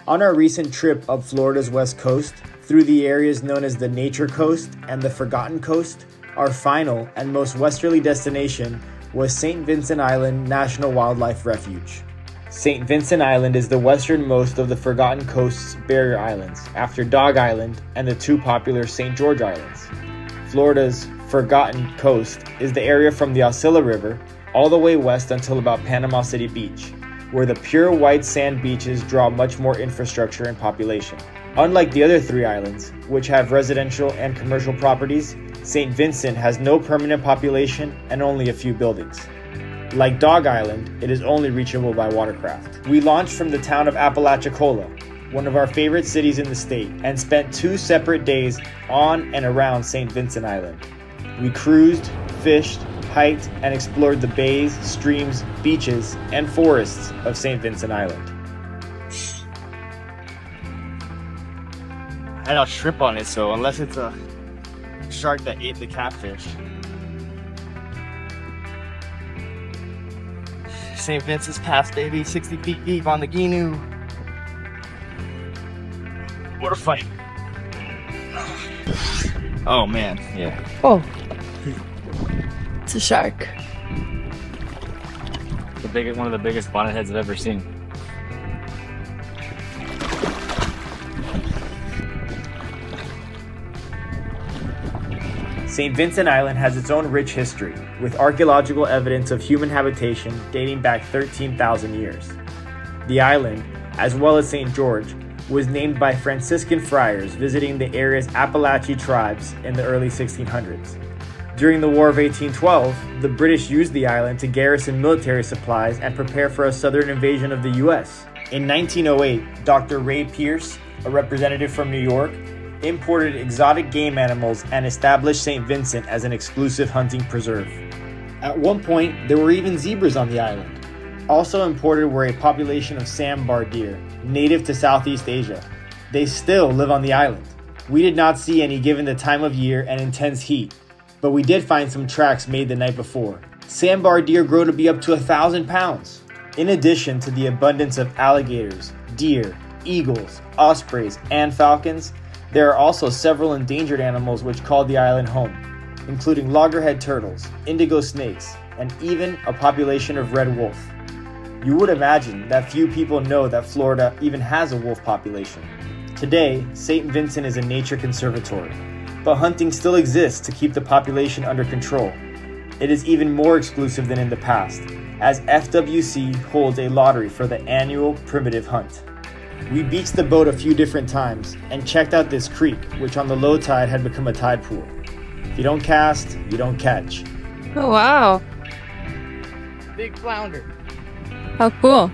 On our recent trip up Florida's west coast, through the areas known as the Nature Coast and the Forgotten Coast, our final and most westerly destination was St. Vincent Island National Wildlife Refuge. St. Vincent Island is the westernmost of the Forgotten Coast's barrier islands, after Dog Island and the two popular St. George Islands. Florida's Forgotten Coast is the area from the Aucilla River all the way west until about Panama City Beach, where the pure white sand beaches draw much more infrastructure and population. Unlike the other three islands, which have residential and commercial properties, St. Vincent has no permanent population and only a few buildings. Like Dog Island, it is only reachable by watercraft. We launched from the town of Apalachicola, one of our favorite cities in the state, and spent 2 separate days on and around St. Vincent Island. We cruised, fished, hiked, and explored the bays, streams, beaches, and forests of St. Vincent Island. I had a shrimp on it, so unless it's a shark that ate the catfish. St. Vincent's Pass, baby, 60 feet deep on the Gheenoe. What a fight. Oh man, yeah. Oh. It's a shark. One of the biggest bonnetheads I've ever seen. St. Vincent Island has its own rich history, with archaeological evidence of human habitation dating back 13,000 years. The island, as well as St. George, was named by Franciscan friars visiting the area's Appalachian tribes in the early 1600s. During the War of 1812, the British used the island to garrison military supplies and prepare for a southern invasion of the U.S. In 1908, Dr. Ray Pierce, a representative from New York, imported exotic game animals and established St. Vincent as an exclusive hunting preserve. At one point, there were even zebras on the island. Also imported were a population of sandbar deer, native to Southeast Asia. They still live on the island. We did not see any given the time of year and intense heat, but we did find some tracks made the night before. Sandbar deer grow to be up to 1,000 pounds. In addition to the abundance of alligators, deer, eagles, ospreys, and falcons, there are also several endangered animals which call the island home, including loggerhead turtles, indigo snakes, and even a population of red wolf. You would imagine that few people know that Florida even has a wolf population. Today, St. Vincent is a nature conservatory, but hunting still exists to keep the population under control. It is even more exclusive than in the past, as FWC holds a lottery for the annual primitive hunt. We beached the boat a few different times and checked out this creek, which on the low tide had become a tide pool. If you don't cast, you don't catch. Oh, wow. Big flounder. How cool.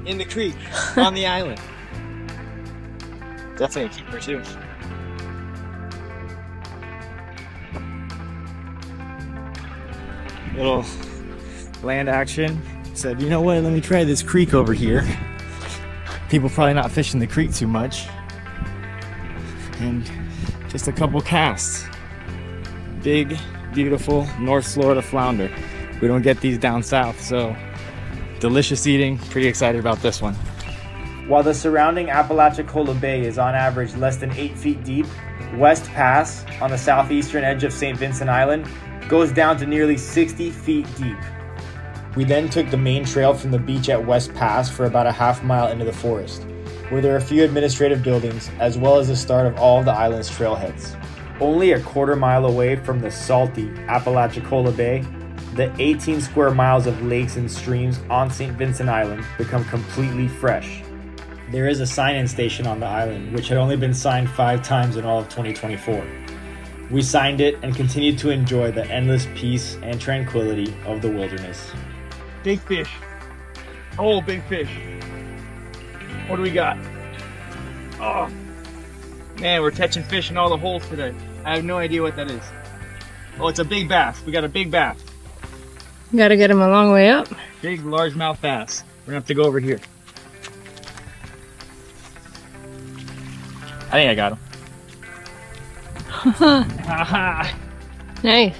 In the creek, on the island. Definitely a keeper too. Little land action. Said, you know what, let me try this creek over here. People probably not fishing the creek too much. And just a couple casts. Big, beautiful North Florida flounder. We don't get these down south, so delicious eating. Pretty excited about this one. While the surrounding Apalachicola Bay is on average less than 8 feet deep, West Pass, on the southeastern edge of St. Vincent Island, goes down to nearly 60 feet deep. We then took the main trail from the beach at West Pass for about a half mile into the forest, where there are a few administrative buildings, as well as the start of all of the island's trailheads. Only a quarter mile away from the salty Apalachicola Bay, the 18 square miles of lakes and streams on St. Vincent Island become completely fresh. There is a sign-in station on the island, which had only been signed 5 times in all of 2024. We signed it and continued to enjoy the endless peace and tranquility of the wilderness. Big fish. Oh, big fish. What do we got? Oh, man, we're catching fish in all the holes today. I have no idea what that is. Oh, it's a big bass. We got a big bass. Gotta get him a long way up. Big largemouth bass. We're gonna have to go over here. I think I got him. Nice.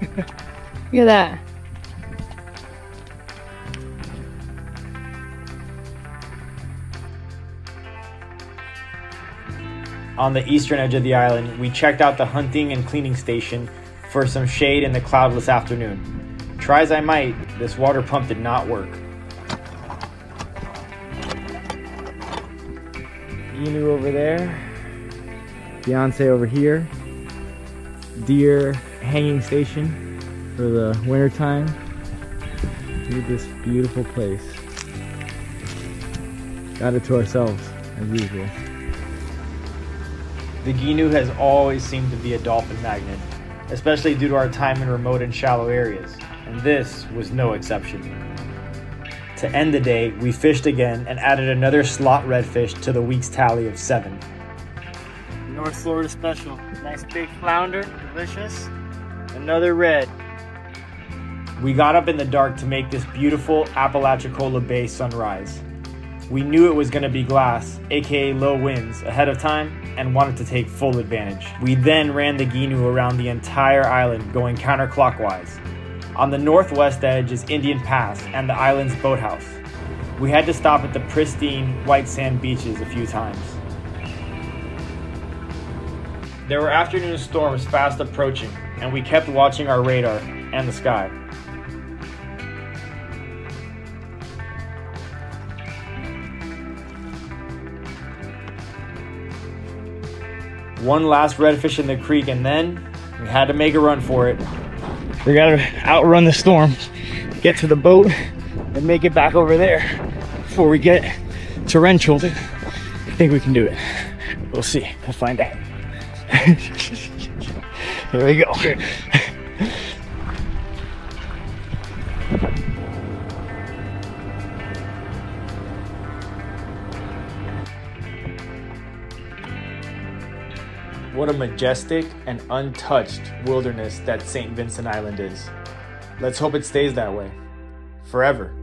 Look at that. On the eastern edge of the island, we checked out the hunting and cleaning station for some shade in the cloudless afternoon. Try as I might, this water pump did not work. Gheenoe over there, Beyonce over here, deer hanging station for the winter time. Look at this beautiful place. Got it to ourselves, as usual. The Gheenoe has always seemed to be a dolphin magnet, especially due to our time in remote and shallow areas, and this was no exception. To end the day, we fished again and added another slot redfish to the week's tally of 7. North Florida special. Nice big flounder, delicious. Another red. We got up in the dark to make this beautiful Apalachicola Bay sunrise. We knew it was going to be glass, aka low winds, ahead of time and wanted to take full advantage. We then ran the Gheenoe around the entire island going counterclockwise. On the northwest edge is Indian Pass and the island's boathouse. We had to stop at the pristine white sand beaches a few times. There were afternoon storms fast approaching, and we kept watching our radar and the sky. One last redfish in the creek, and then we had to make a run for it. We gotta outrun the storm, get to the boat, and make it back over there before we get to Renchildon. I think we can do it. We'll see. We'll find out. Here we go. What a majestic and untouched wilderness that St. Vincent Island is. Let's hope it stays that way forever.